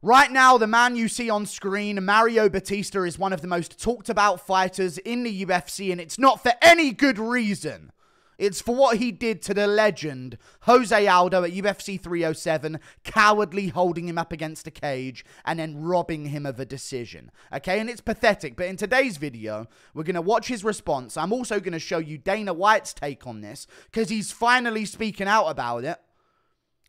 Right now, the man you see on screen, Mario Batista, is one of the most talked about fighters in the UFC, and it's not for any good reason. It's for what he did to the legend, Jose Aldo, at UFC 307, cowardly holding him up against a cage and then robbing him of a decision. Okay, and it's pathetic, but in today's video, we're going to watch his response. I'm also going to show you Dana White's take on this, because he's finally speaking out about it.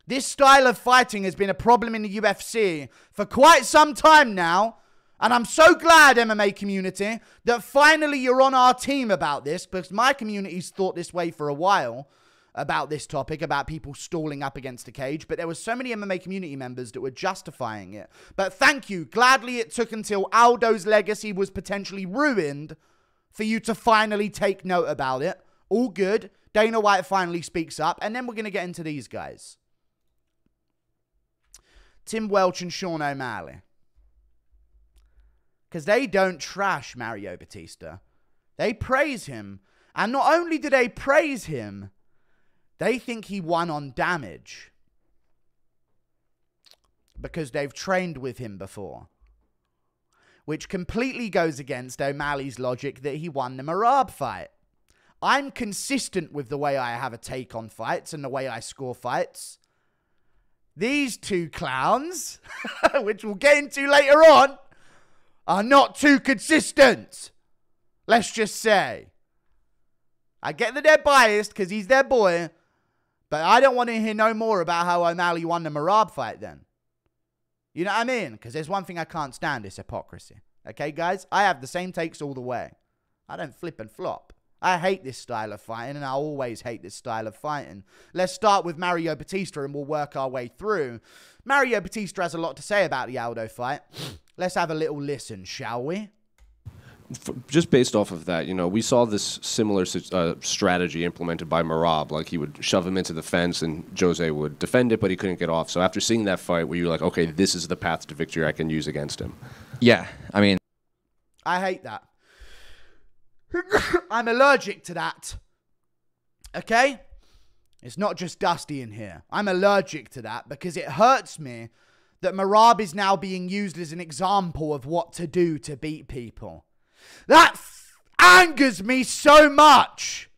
This style of fighting has been a problem in the UFC for quite some time now. And I'm so glad, MMA community, that finally you're on our team about this, because my community's thought this way for a while about this topic, about people stalling up against a cage. But there were so many MMA community members that were justifying it. But thank you. Gladly it took until Aldo's legacy was potentially ruined for you to finally take note about it. All good. Dana White finally speaks up. And then we're going to get into these guys. Tim Welch and Sean O'Malley. Because they don't trash Mario Batista. They praise him. And not only do they praise him, they think he won on damage. Because they've trained with him before. Which completely goes against O'Malley's logic that he won the Merab fight. I'm consistent with the way I have a take on fights and the way I score fights. These two clowns, which we'll get into later on, are not too consistent. Let's just say. I get that they're biased because he's their boy, but I don't want to hear no more about how O'Malley won the Merab fight then. You know what I mean? Because there's one thing I can't stand, is hypocrisy. Okay, guys? I have the same takes all the way. I don't flip and flop. I hate this style of fighting, and I always hate this style of fighting. Let's start with Mario Batista, and we'll work our way through. Mario Batista has a lot to say about the Aldo fight. Let's have a little listen, shall we? Just based off of that, you know, we saw this similar strategy implemented by Merab. Like, he would shove him into the fence, and Jose would defend it, but he couldn't get off. So after seeing that fight, were you like, okay, this is the path to victory I can use against him? Yeah, I mean... I hate that. I'm allergic to that. Okay? It's not just Dusty in here. I'm allergic to that because it hurts me that Merab is now being used as an example of what to do to beat people. That angers me so much.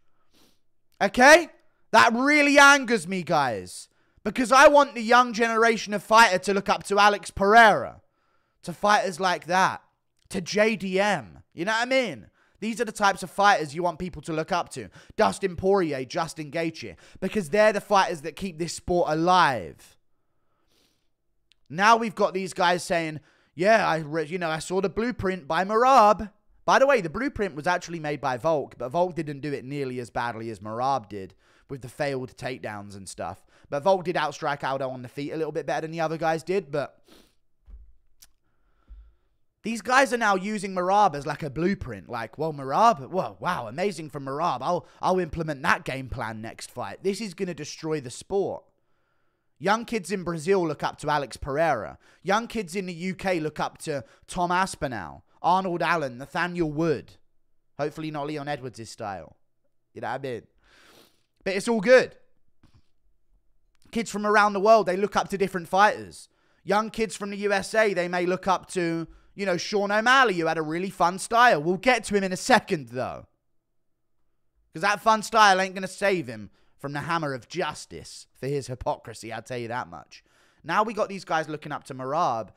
Okay? That really angers me, guys. Because I want the young generation of fighter to look up to Alex Pereira. To fighters like that. To JDM. You know what I mean? These are the types of fighters you want people to look up to. Dustin Poirier, Justin Gaethje. Because they're the fighters that keep this sport alive. Now we've got these guys saying, yeah, I saw the blueprint by Merab. By the way, the blueprint was actually made by Volk, but Volk didn't do it nearly as badly as Merab did with the failed takedowns and stuff. But Volk did outstrike Aldo on the feet a little bit better than the other guys did, but... These guys are now using Merab as like a blueprint. Like, well, Merab, whoa, wow, amazing from Merab. I'll implement that game plan next fight. This is going to destroy the sport. Young kids in Brazil look up to Alex Pereira. Young kids in the UK look up to Tom Aspinall, Arnold Allen, Nathaniel Wood. Hopefully not Leon Edwards' style. You know what I mean? But it's all good. Kids from around the world, they look up to different fighters. Young kids from the USA, they may look up to... You know, Sean O'Malley, who had a really fun style. We'll get to him in a second, though. Because that fun style ain't going to save him from the hammer of justice for his hypocrisy, I'll tell you that much. Now we got these guys looking up to Merab.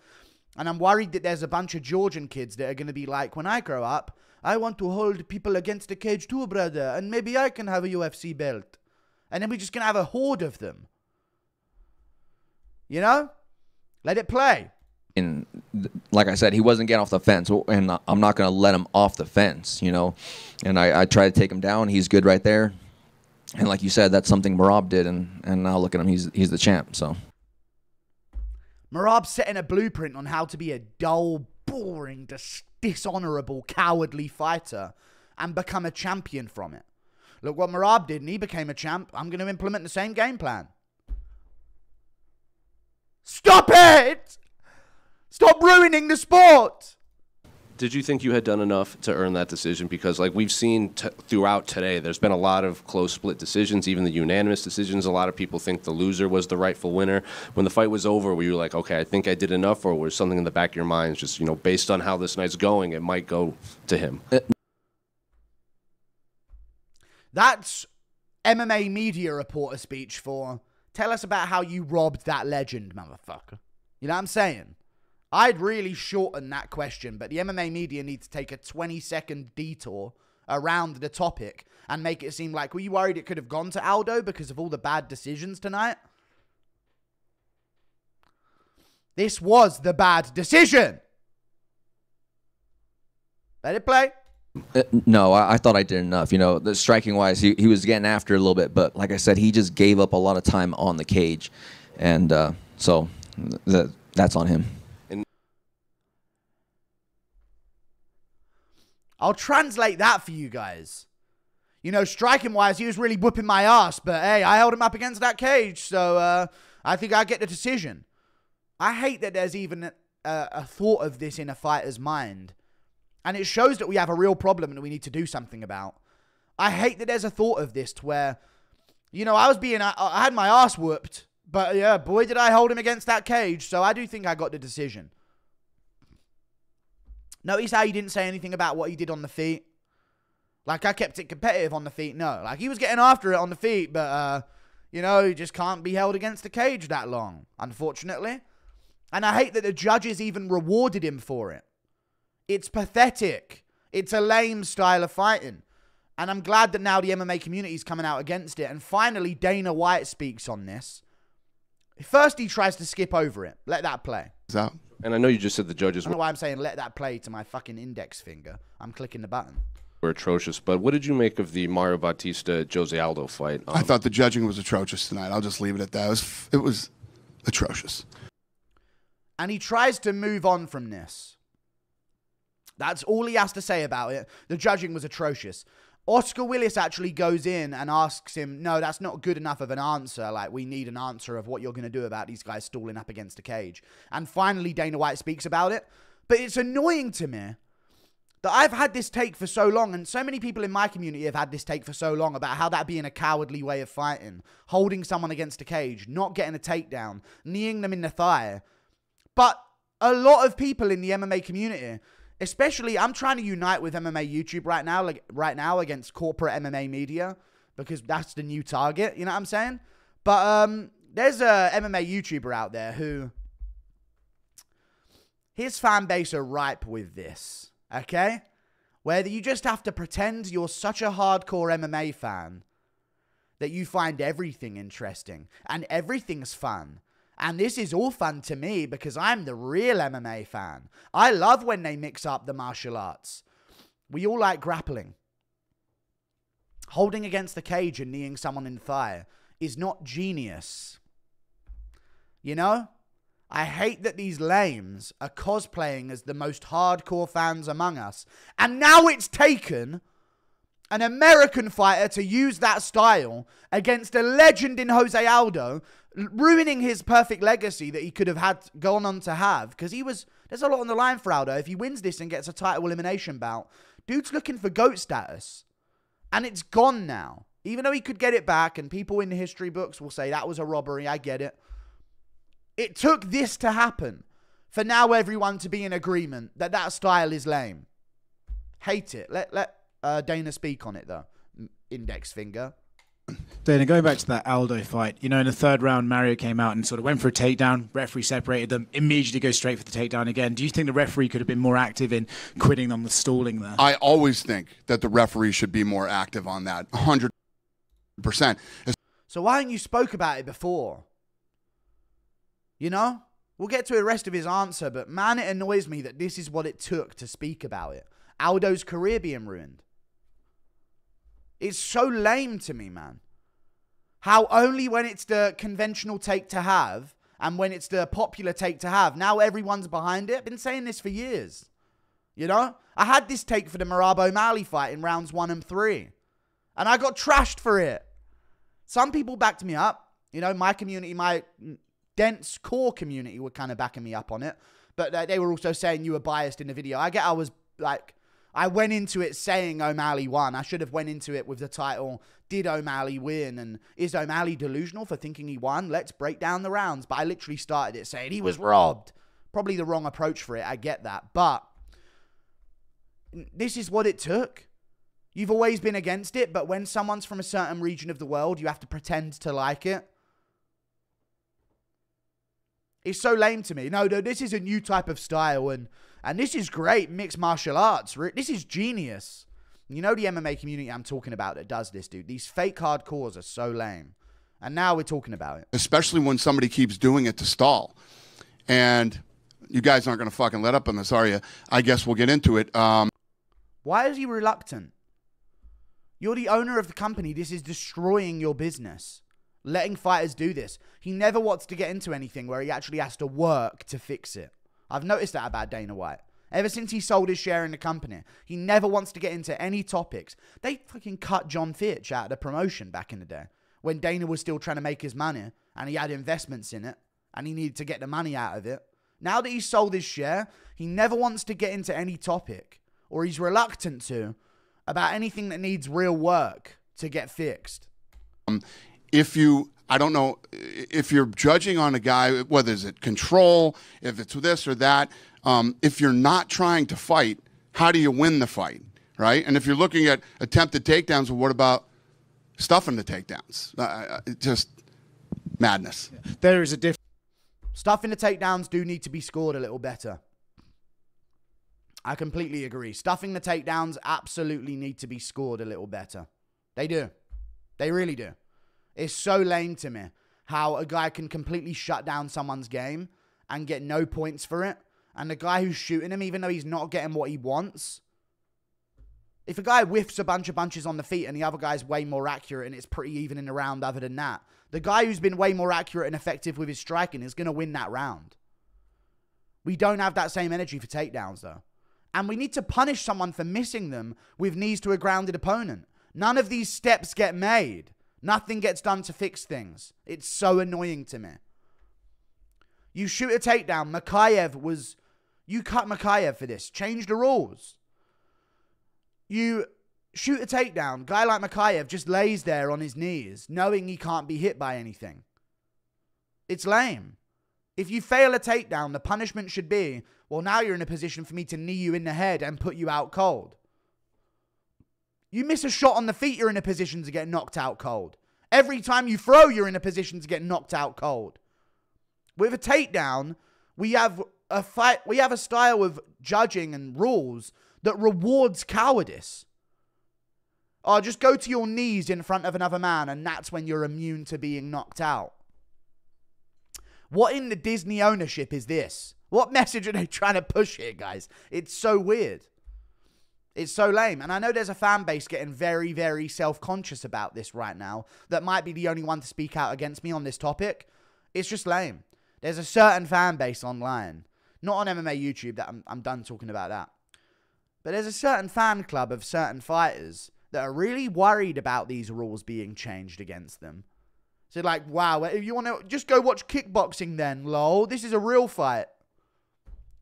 And I'm worried that there's a bunch of Georgian kids that are going to be like, when I grow up, I want to hold people against the cage too, brother. And maybe I can have a UFC belt. And then we're just going to have a horde of them. You know? Let it play. And like I said, he wasn't getting off the fence, and I'm not going to let him off the fence, you know. And I try to take him down. He's good right there. And like you said, that's something Merab did, and now look at him. He's the champ, so. Merab's setting a blueprint on how to be a dull, boring, dishonorable, cowardly fighter and become a champion from it. Look what Merab did, and he became a champ. I'm going to implement the same game plan. Stop it! Stop ruining the sport! Did you think you had done enough to earn that decision? Because like we've seen throughout today, there's been a lot of close split decisions, even the unanimous decisions. A lot of people think the loser was the rightful winner. When the fight was over, were you like, okay, I think I did enough, or was something in the back of your mind just, you know, based on how this night's going, it might go to him? That's MMA media reporter speech for, tell us about how you robbed that legend, motherfucker. You know what I'm saying? I'd really shorten that question, but the MMA media need to take a 20-second detour around the topic and make it seem like, were you worried it could have gone to Aldo because of all the bad decisions tonight? This was the bad decision. Let it play. No, I thought I did enough. You know, the striking wise, he was getting after it a little bit, but like I said, he just gave up a lot of time on the cage, and so that's on him. I'll translate that for you guys. You know, striking-wise, he was really whooping my ass, but hey, I held him up against that cage, so I think I get the decision. I hate that there's even a thought of this in a fighter's mind, and it shows that we have a real problem that we need to do something about. I hate that there's a thought of this to where, you know, I had my ass whooped, but yeah, boy, did I hold him against that cage, so I do think I got the decision. Notice how he didn't say anything about what he did on the feet. Like, I kept it competitive on the feet. No, like, he was getting after it on the feet, but, you know, he just can't be held against the cage that long, unfortunately. And I hate that the judges even rewarded him for it. It's pathetic. It's a lame style of fighting. And I'm glad that now the MMA community is coming out against it. And finally, Dana White speaks on this. First, he tries to skip over it. Let that play. Out. And I know you just said the judges I don't know why I'm saying let that play to my fucking index finger. I'm clicking the button. were atrocious, but what did you make of the Mario Bautista-Jose Aldo fight? I thought the judging was atrocious tonight. I'll just leave it at that. It was atrocious. And he tries to move on from this. That's all he has to say about it. The judging was atrocious. Oscar Willis actually goes in and asks him, no, that's not good enough of an answer. Like, we need an answer of what you're going to do about these guys stalling up against a cage. And finally, Dana White speaks about it. But it's annoying to me that I've had this take for so long, and so many people in my community have had this take for so long about how that being a cowardly way of fighting, holding someone against a cage, not getting a takedown, kneeing them in the thigh. But a lot of people in the MMA community, especially, I'm trying to unite with MMA YouTube right now against corporate MMA media, because that's the new target, you know what I'm saying? But there's a MMA YouTuber out there who, his fan base are ripe with this, okay? Where you just have to pretend you're such a hardcore MMA fan that you find everything interesting and everything's fun. And this is all fun to me because I'm the real MMA fan. I love when they mix up the martial arts. We all like grappling. Holding against the cage and kneeing someone in the thigh is not genius. You know? I hate that these lames are cosplaying as the most hardcore fans among us. And now it's taken an American fighter to use that style against a legend in Jose Aldo, ruining his perfect legacy that he could have had gone on to have. Because there's a lot on the line for Aldo. If he wins this and gets a title elimination bout, dude's looking for GOAT status. And it's gone now. Even though he could get it back, and people in the history books will say that was a robbery, I get it. It took this to happen for now everyone to be in agreement that that style is lame. Hate it. Let Dana speak on it, though. Index finger. Dana, going back to that Aldo fight, you know, in the third round, Mario came out and sort of went for a takedown. Referee separated them, immediately goes straight for the takedown again. Do you think the referee could have been more active in quitting on the stalling there? I always think that the referee should be more active on that, 100%. So why hadn't you spoke about it before? You know? We'll get to the rest of his answer, but man, it annoys me that this is what it took to speak about it. Aldo's career being ruined. It's so lame to me, man. How only when it's the conventional take to have and when it's the popular take to have, now everyone's behind it. I've been saying this for years. You know? I had this take for the Merab O'Malley fight in rounds 1 and 3. And I got trashed for it. Some people backed me up. You know, my community, my dense core community were kind of backing me up on it. But they were also saying you were biased in the video. I get I was like, I went into it saying O'Malley won. I should have went into it with the title, did O'Malley win? And is O'Malley delusional for thinking he won? Let's break down the rounds. But I literally started it saying he was robbed. Probably the wrong approach for it. I get that. But this is what it took. You've always been against it, but when someone's from a certain region of the world, you have to pretend to like it. It's so lame to me. No, this is a new type of style, and this is great, mixed martial arts. This is genius. You know the MMA community I'm talking about that does this, dude. These fake hardcores are so lame. And now we're talking about it. Especially when somebody keeps doing it to stall. And you guys aren't going to fucking let up on this, are you? I guess we'll get into it. Why is he reluctant? You're the owner of the company. This is destroying your business. Letting fighters do this. He never wants to get into anything where he actually has to work to fix it. I've noticed that about Dana White. Ever since he sold his share in the company, he never wants to get into any topics. They fucking cut John Fitch out of the promotion back in the day when Dana was still trying to make his money and he had investments in it and he needed to get the money out of it. Now that he's sold his share, he never wants to get into any topic, or he's reluctant to, about anything that needs real work to get fixed. I don't know, if you're judging on a guy, whether it's control, if it's this or that, if you're not trying to fight, how do you win the fight, right? And if you're looking at attempted takedowns, well, what about stuffing the takedowns? Just madness. There is a difference. Stuffing the takedowns do need to be scored a little better. I completely agree. Stuffing the takedowns absolutely need to be scored a little better. They do. They really do. It's so lame to me how a guy can completely shut down someone's game and get no points for it. And the guy who's shooting him, even though he's not getting what he wants, if a guy whiffs a bunch of punches on the feet and the other guy's way more accurate and it's pretty even in the round other than that, the guy who's been way more accurate and effective with his striking is going to win that round. We don't have that same energy for takedowns, though. And we need to punish someone for missing them with knees to a grounded opponent. None of these steps get made. Nothing gets done to fix things. It's so annoying to me. You shoot a takedown. You cut Makayev for this. Change the rules. You shoot a takedown. Guy like Makayev just lays there on his knees, knowing he can't be hit by anything. It's lame. If you fail a takedown, the punishment should be, well, now you're in a position for me to knee you in the head and put you out cold. You miss a shot on the feet, you're in a position to get knocked out cold. Every time you throw, you're in a position to get knocked out cold. With a takedown, we have a style of judging and rules that rewards cowardice. Oh, just go to your knees in front of another man and that's when you're immune to being knocked out. What in the Disney ownership is this? What message are they trying to push here, guys? It's so weird. It's so lame. And I know there's a fan base getting very, very self-conscious about this right now that might be the only one to speak out against me on this topic. It's just lame. There's a certain fan base online, not on MMA YouTube, that I'm done talking about that. But there's a certain fan club of certain fighters that are really worried about these rules being changed against them. So like, wow, if you want to just go watch kickboxing then, lol. This is a real fight.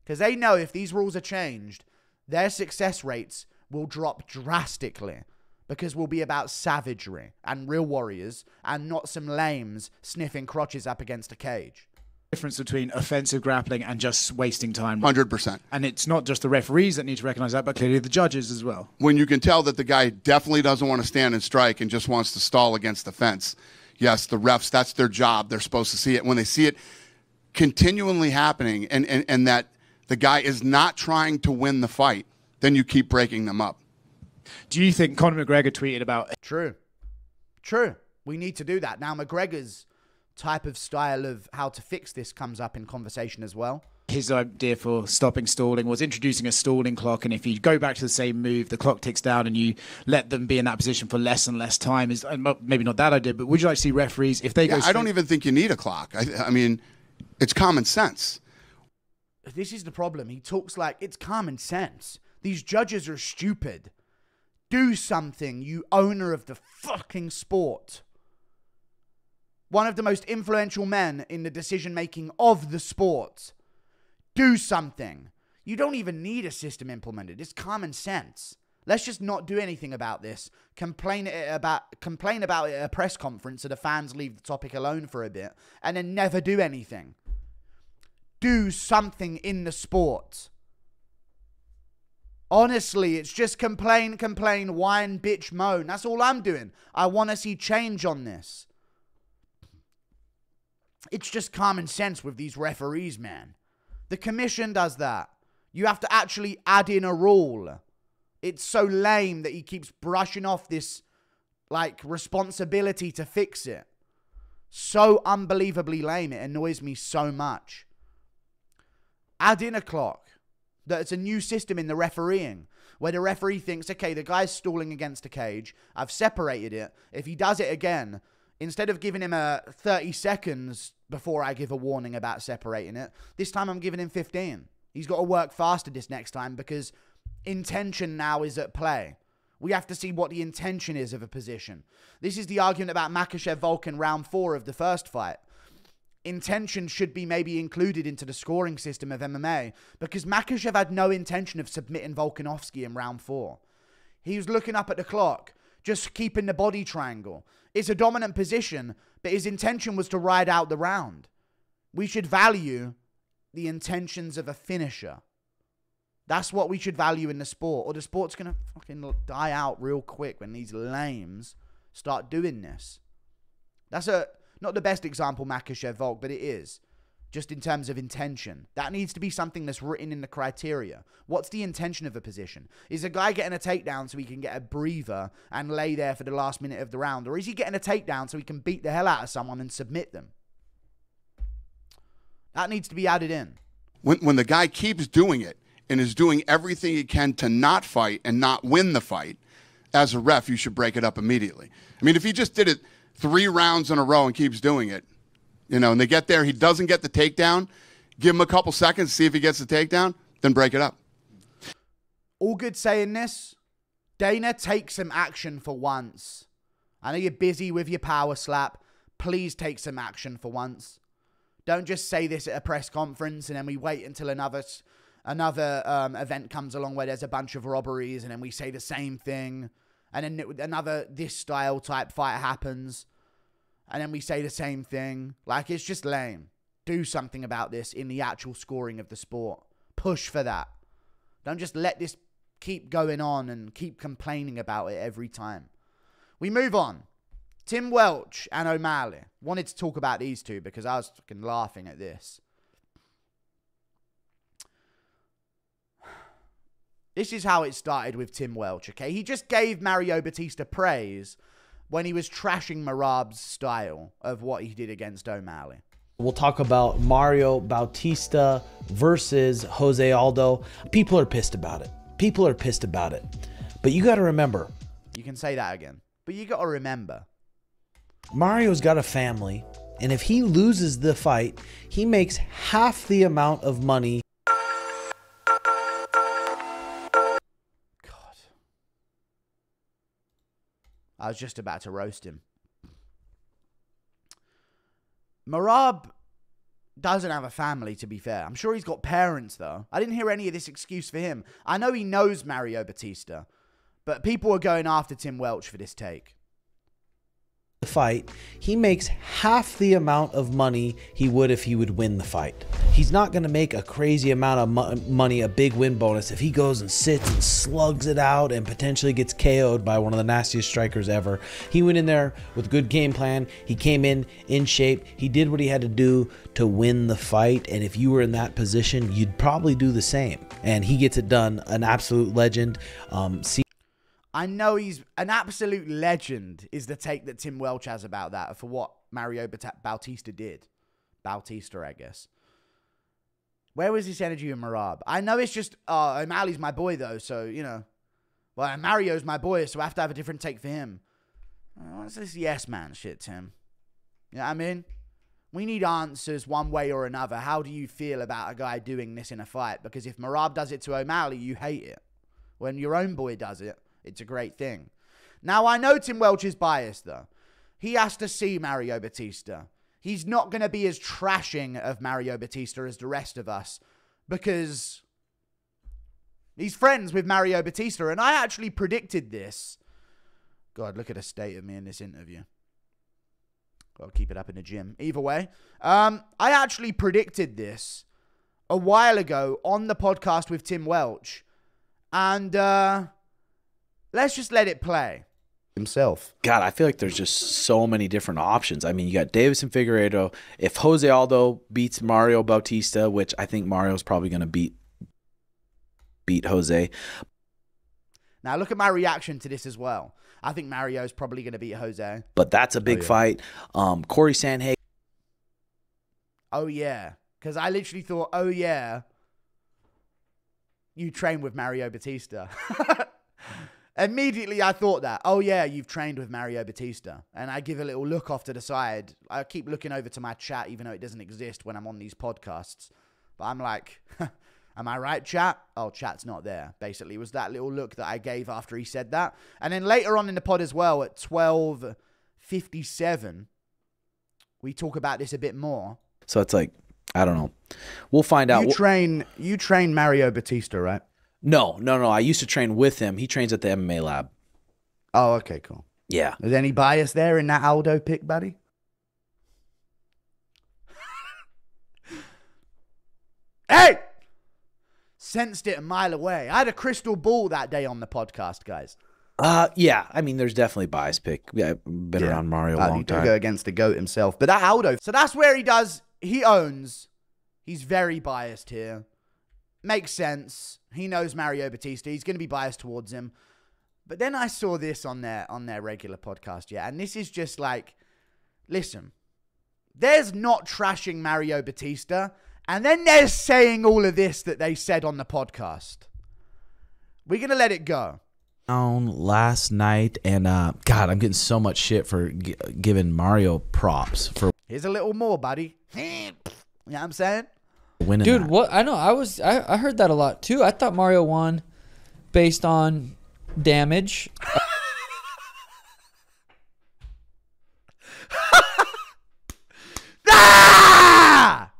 Because they know if these rules are changed, their success rates will drop drastically. Because we'll be about savagery and real warriors and not some lames sniffing crotches up against a cage. Difference between offensive grappling and just wasting time. 100%. And it's not just the referees that need to recognize that, but clearly the judges as well. When you can tell that the guy definitely doesn't want to stand and strike and just wants to stall against the fence. Yes, the refs, that's their job. They're supposed to see it. When they see it continually happening and that the guy is not trying to win the fight, then you keep breaking them up. Do you think Conor McGregor tweeted about... True. We need to do that. Now, McGregor's type of style of how to fix this comes up in conversation as well. His idea for stopping stalling was introducing a stalling clock, and if you go back to the same move, the clock ticks down and you let them be in that position for less and less time. Is maybe not that idea, but would you like to see referees, if they go... I don't even think you need a clock. I mean, it's common sense. This is the problem. He talks like it's common sense. These judges are stupid. Do something, you owner of the fucking sport. One of the most influential men in the decision-making of the sport. Do something. You don't even need a system implemented. It's common sense. Let's just not do anything about this. Complain about it at a press conference so the fans leave the topic alone for a bit, and then never do anything. Do something in the sport. Honestly, it's just complain, whine, bitch, moan. That's all I'm doing. I want to see change on this. It's just common sense with these referees, man. The commission does that. You have to actually add in a rule. It's so lame that he keeps brushing off this, like, responsibility to fix it. So unbelievably lame. It annoys me so much. Add in a clock. That it's a new system in the refereeing where the referee thinks, okay, the guy's stalling against a cage. I've separated it. If he does it again, instead of giving him 30 seconds before I give a warning about separating it, this time I'm giving him 15. He's got to work faster this next time because intention now is at play. We have to see what the intention is of a position. This is the argument about Makhachev-Volk in round 4 of the first fight. Intention should be maybe included into the scoring system of MMA because Makhachev had no intention of submitting Volkanovski in round 4. He was looking up at the clock, just keeping the body triangle. It's a dominant position, but his intention was to ride out the round. We should value the intentions of a finisher. That's what we should value in the sport, or the sport's going to fucking die out real quick when these lames start doing this. That's not the best example, Makhachev-Volk, but it is. Just in terms of intention. That needs to be something that's written in the criteria. What's the intention of a position? Is a guy getting a takedown so he can get a breather and lay there for the last minute of the round? Or is he getting a takedown so he can beat the hell out of someone and submit them? That needs to be added in. When the guy keeps doing it and is doing everything he can to not fight and not win the fight, as a ref, you should break it up immediately. I mean, if he just did it 3 rounds in a row and keeps doing it, and they get there, he doesn't get the takedown, give him a couple seconds, see if he gets the takedown, then break it up. All good saying this. Dana, take some action for once. I know you're busy with your power slap. Please take some action for once. Don't just say this at a press conference and then we wait until another event comes along where there's a bunch of robberies and then we say the same thing. And then another this style type fight happens. And then we say the same thing. Like, it's just lame. Do something about this in the actual scoring of the sport. Push for that. Don't just let this keep going on and keep complaining about it every time. We move on. Tim Welch and O'Malley. Wanted to talk about these two because I was fucking laughing at this. This is how it started with Tim Welch, okay? He just gave Mario Batista praise when he was trashing Merab's style of what he did against O'Malley. We'll talk about Mario Bautista versus Jose Aldo. People are pissed about it. People are pissed about it. But you got to remember. You can say that again. But you got to remember. Mario's got a family. And if he loses the fight, he makes half the amount of money. I was just about to roast him. Merab doesn't have a family, to be fair. I'm sure he's got parents, though. I didn't hear any of this excuse for him. I know he knows Mario Batista, but people are going after Tim Welch for this take. The fight, he makes half the amount of money he would if he would win the fight. He's not going to make a crazy amount of money, a big win bonus, if he goes and sits and slugs it out and potentially gets KO'd by one of the nastiest strikers ever. He went in there with a good game plan. He came in shape. He did what he had to do to win the fight. And if you were in that position, you'd probably do the same. And he gets it done. An absolute legend. I know he's an absolute legend is the take that Tim Welch has about that for what Mario Bautista did. Bautista, I guess. Where was this energy in Merab? I know it's just, O'Malley's my boy though, so, well, Mario's my boy, so I have to have a different take for him. What's this yes man shit, Tim? You know what I mean? We need answers one way or another. How do you feel about a guy doing this in a fight? Because if Merab does it to O'Malley, you hate it. When your own boy does it, it's a great thing. Now, I know Tim Welch is biased, though. He has to see Mario Batista. He's not going to be as trashing of Mario Batista as the rest of us because He's friends with Mario Batista, and I actually predicted this. God, look at the state of me in this interview. Gotta keep it up in the gym. Either way, I actually predicted this a while ago on the podcast with Tim Welch. And let's just let it play himself. God, I feel like there's just so many different options. I mean, you got Davis and Figueiredo. If Jose Aldo beats Mario Bautista, which I think Mario's probably going to beat Jose. Now, look at my reaction to this as well. I think Mario's probably going to beat Jose. But that's a big fight. Corey Sandhagen. Oh, yeah. Because I literally thought, oh, yeah, you train with Mario Batista. Immediately, I thought that. Oh, yeah, you've trained with Mario Batista. And I give a little look off to the side. I keep looking over to my chat, even though it doesn't exist when I'm on these podcasts. But I'm like, am I right, chat? Oh, chat's not there. Basically, it was that little look that I gave after he said that. And then later on in the pod as well, at 12:57, we talk about this a bit more. So it's like, I don't know. We'll find out. You train Mario Batista, right? No. I used to train with him. He trains at the MMA lab. Oh, okay, cool. Yeah. Is any bias there in that Aldo pick, buddy? Hey! Sensed it a mile away. I had a crystal ball that day on the podcast, guys. Yeah. I mean, there's definitely bias pick. Yeah, been around Mario a long time. Go against the GOAT himself. But that Aldo, so that's where he owns. He's very biased here. Makes sense. He knows Mario Batista. He's going to be biased towards him. But then I saw this on their regular podcast, yeah. And this is just like, listen, there's not trashing Mario Batista. And then there's saying all of this that they said on the podcast. We're going to let it go. Last night, and God, I'm getting so much shit for giving Mario props for Here's a little more, buddy. You know what I'm saying? winning. Dude, that. what? I know. I heard that a lot too. I thought Mario won based on damage. Ah!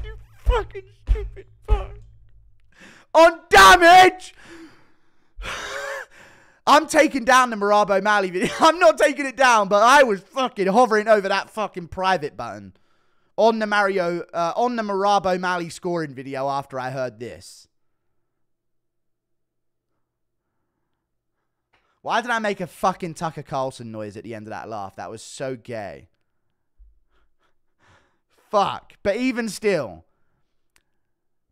You fucking stupid fuck. On damage! I'm taking down the Merab O'Malley video. I'm not taking it down, but I was fucking hovering over that fucking private button on the Merab O'Malley scoring video after I heard this. Why did I make a fucking Tucker Carlson noise at the end of that laugh? That was so gay. Fuck. But even still,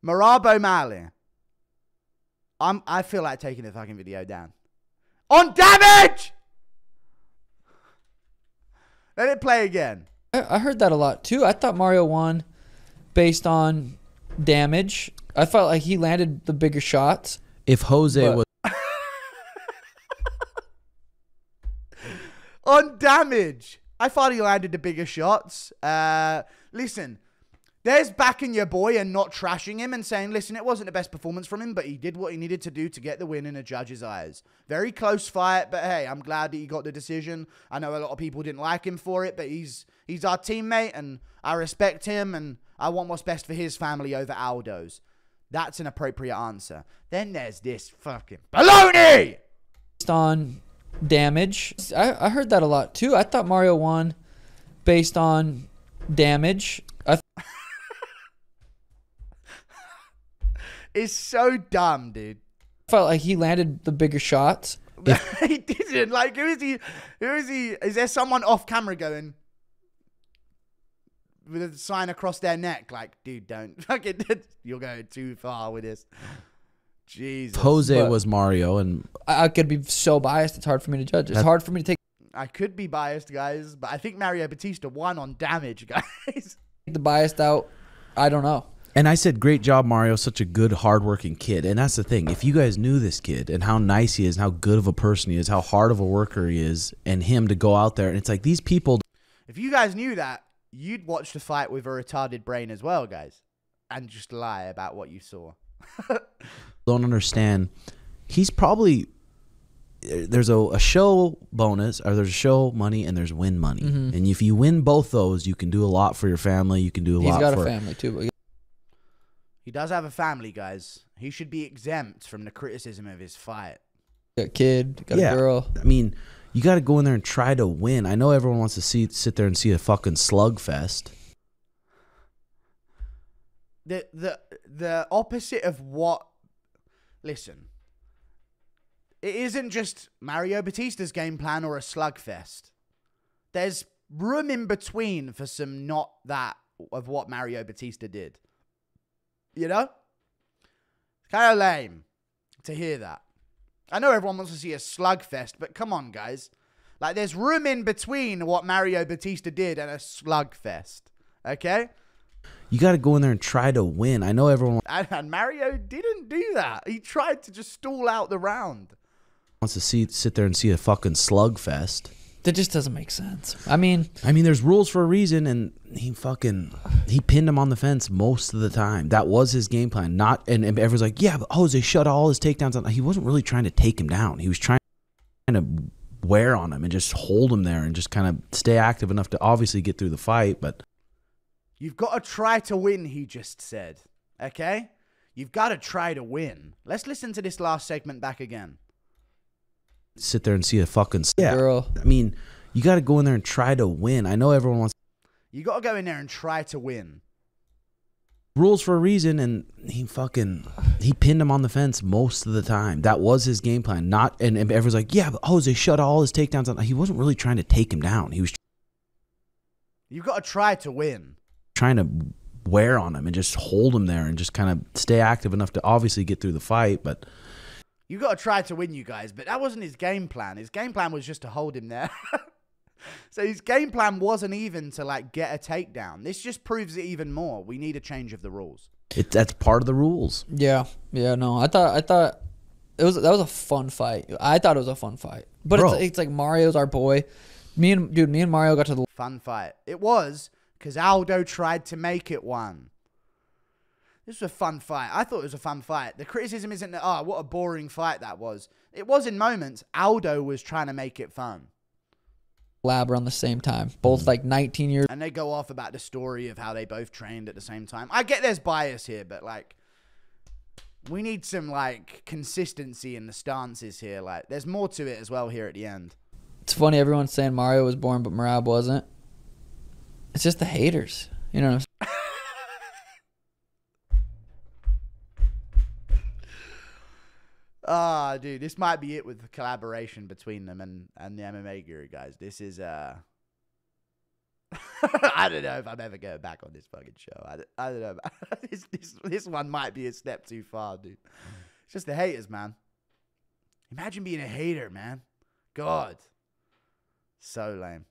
Merab O'Malley, I feel like taking the fucking video down. On damage! Let it play again. I heard that a lot too. I thought Mario won based on damage. I felt like he landed the bigger shots. If Jose was On damage. I thought he landed the bigger shots. Listen, there's backing your boy and not trashing him and saying, listen, it wasn't the best performance from him, but he did what he needed to do to get the win in a judge's eyes. Very close fight, but hey, I'm glad that he got the decision. I know a lot of people didn't like him for it, but he's our teammate and I respect him and I want what's best for his family over Aldo's. That's an appropriate answer. Then there's this fucking baloney! Based on damage. I heard that a lot too. I thought Mario won based on damage. It's so dumb, dude. Felt like he landed the bigger shots. He didn't. Like, who is he? Is there someone off camera going with a sign across their neck? Like, dude, don't. Fucking, you're going too far with this. Jesus. Jose But- was Mario, and I could be so biased. It's hard for me to judge. It's hard for me to take I could be biased, guys, but I think Mario Batista won on damage, guys. the biased out. I don't know. I said, great job, Mario. Such a good, hardworking kid. And that's the thing. If you guys knew this kid and how nice he is, and how good of a person he is, how hard of a worker he is, and him to go out there, and it's like these people If you guys knew that, you'd watch the fight with a retarded brain as well, guys, and just lie about what you saw. don't understand. He's probably there's a show bonus, or there's a show money, and there's win money. Mm-hmm. And if you win both those, you can do a lot for your family. You can do a He's lot got for a family too. But He does have a family, guys. He should be exempt from the criticism of his fight. got a kid, got a girl. I mean, you got to go in there and try to win. I know everyone wants to sit there and see a fucking slugfest. The opposite of what... Listen. It isn't just Mario Batista's game plan or a slugfest. There's room in between for some not that of what Mario Batista did. You know? It's kind of lame to hear that. I know everyone wants to see a slugfest, but come on, guys. Like, there's room in between what Mario Batista did and a slugfest. Okay? You got to go in there and try to win. I know everyone And Mario didn't do that. He tried to just stall out the round. wants to sit there and see a fucking slugfest. That just doesn't make sense. I mean, there's rules for a reason, and he pinned him on the fence most of the time. That was his game plan. And everyone's like, yeah, but Jose shut all his takedowns. He wasn't really trying to take him down. He was trying to wear on him and just hold him there and just kind of stay active enough to obviously get through the fight. But you've got to try to win, he just said. Okay? You've got to try to win. Let's listen to this last segment back again. Sit there and see a fucking girl. You got to go in there and try to win. I know everyone wants You got to go in there and try to win. rules for a reason, and he pinned him on the fence most of the time. That was his game plan. And everyone's like, yeah, but Jose shut all his takedowns. He wasn't really trying to take him down. He was You've got to try to win. trying to wear on him and just hold him there and just kind of stay active enough to obviously get through the fight. But You've got to try to win, you guys. But that wasn't his game plan. His game plan was just to hold him there. So his game plan wasn't even to, get a takedown. This just proves it even more. We need a change of the rules. that's part of the rules. Yeah, no. I thought that was a fun fight. I thought it was a fun fight. But Bro. it's like Mario's our boy. Me and Mario got to the Fun fight. It was because Aldo tried to make it one. This was a fun fight. I thought it was a fun fight. The criticism isn't that, what a boring fight that was. It was in moments. Aldo was trying to make it fun. lab around the same time. Both 19 years. And they go off about the story of how they both trained at the same time. I get there's bias here, but we need some consistency in the stances here. There's more to it as well here at the end. It's funny, everyone's saying Mario was born, but Merab wasn't. It's just the haters. You know what I'm saying? Dude, this might be it with the collaboration between them and the MMA Guru guys. This is I don't know if I'm ever going back on this fucking show. I don't know. This one might be a step too far, dude. It's just the haters, man. Imagine being a hater, man. God. So lame.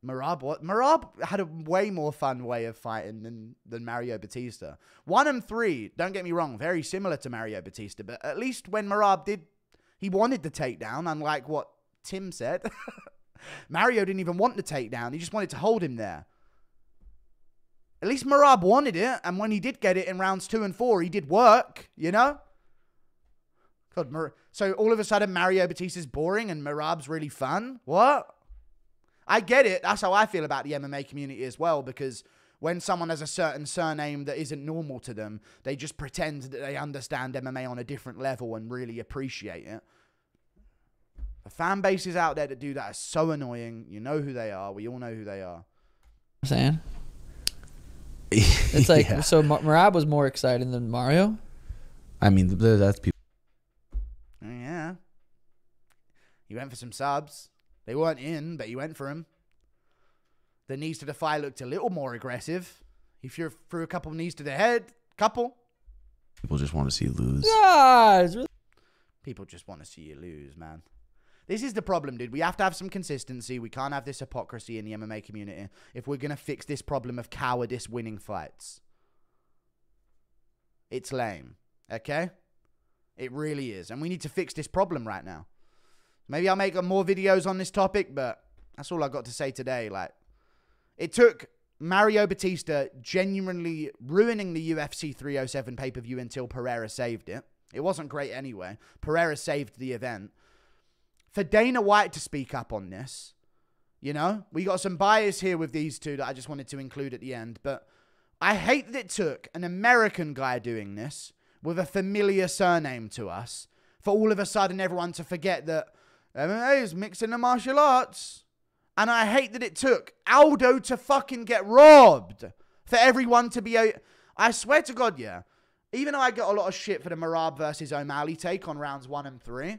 Merab had a way more fun way of fighting than Mario Batista. 1 and 3, don't get me wrong, very similar to Mario Batista, but at least when Merab he wanted the takedown, unlike what Tim said. Mario didn't even want the takedown, he just wanted to hold him there. At least Merab wanted it, and when he did get it in rounds 2 and 4, he did work, you know? God, so all of a sudden Mario Batista's boring and Merab's really fun? What? I get it. That's how I feel about the MMA community as well, because when someone has a certain surname that isn't normal to them, they just pretend that they understand MMA on a different level and really appreciate it. The fan bases out there that do that are so annoying. You know who they are. We all know who they are. I'm saying? It's like, so Merab was more exciting than Mario? That's people. Yeah. He went for some subs. They weren't in, but he went for him. The knees to the thigh looked a little more aggressive. He threw a couple knees to the head. Couple. People just want to see you lose. Yeah, it's really People just want to see you lose, man. This is the problem, dude. We have to have some consistency. We can't have this hypocrisy in the MMA community if we're going to fix this problem of cowardice winning fights. It's lame, okay? It really is. And we need to fix this problem right now. Maybe I'll make more videos on this topic, but that's all I got to say today. It took Mario Batista genuinely ruining the UFC 307 pay-per-view until Pereira saved it. It wasn't great anyway. Pereira saved the event. for Dana White to speak up on this. You know, we got some bias here with these two that I just wanted to include at the end. But I hate that it took an American guy doing this with a familiar surname to us for all of a sudden everyone to forget that MMA is mixing the martial arts. And I hate that it took Aldo to fucking get robbed for everyone to be... I swear to God, yeah. Even though I got a lot of shit for the Merab versus O'Malley take on rounds 1 and 3,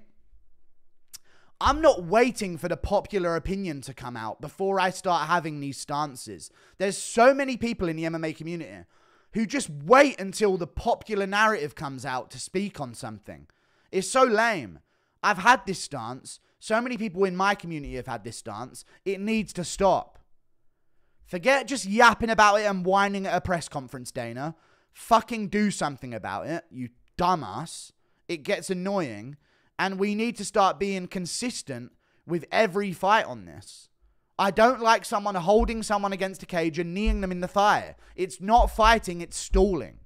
I'm not waiting for the popular opinion to come out before I start having these stances. There's so many people in the MMA community who just wait until the popular narrative comes out to speak on something. It's so lame. I've had this stance. So many people in my community have had this stance. It needs to stop. Forget just yapping about it and whining at a press conference, Dana. Fucking do something about it, you dumbass. It gets annoying. And we need to start being consistent with every fight on this. I don't like someone holding someone against a cage and kneeing them in the thigh. It's not fighting, it's stalling.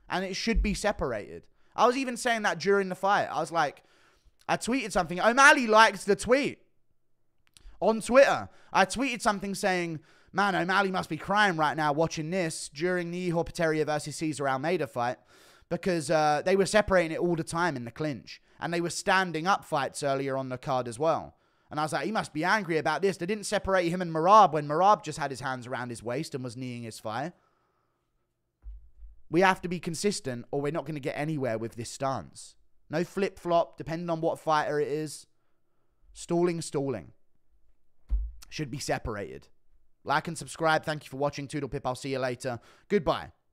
And it should be separated. I was even saying that during the fight. I was like, I tweeted something. O'Malley likes the tweet on Twitter. I tweeted something saying, man, O'Malley must be crying right now watching this during the Ihor Potieria versus Cesar Almeida fight because they were separating it all the time in the clinch. And they were standing up fights earlier on the card as well. And I was like, he must be angry about this. They didn't separate him and Merab when Merab just had his hands around his waist and was kneeing his thigh. We have to be consistent or we're not going to get anywhere with this stance. No flip-flop, depending on what fighter it is. Stalling. Should be separated. Like and subscribe. Thank you for watching. Toodle Pip. I'll see you later. Goodbye.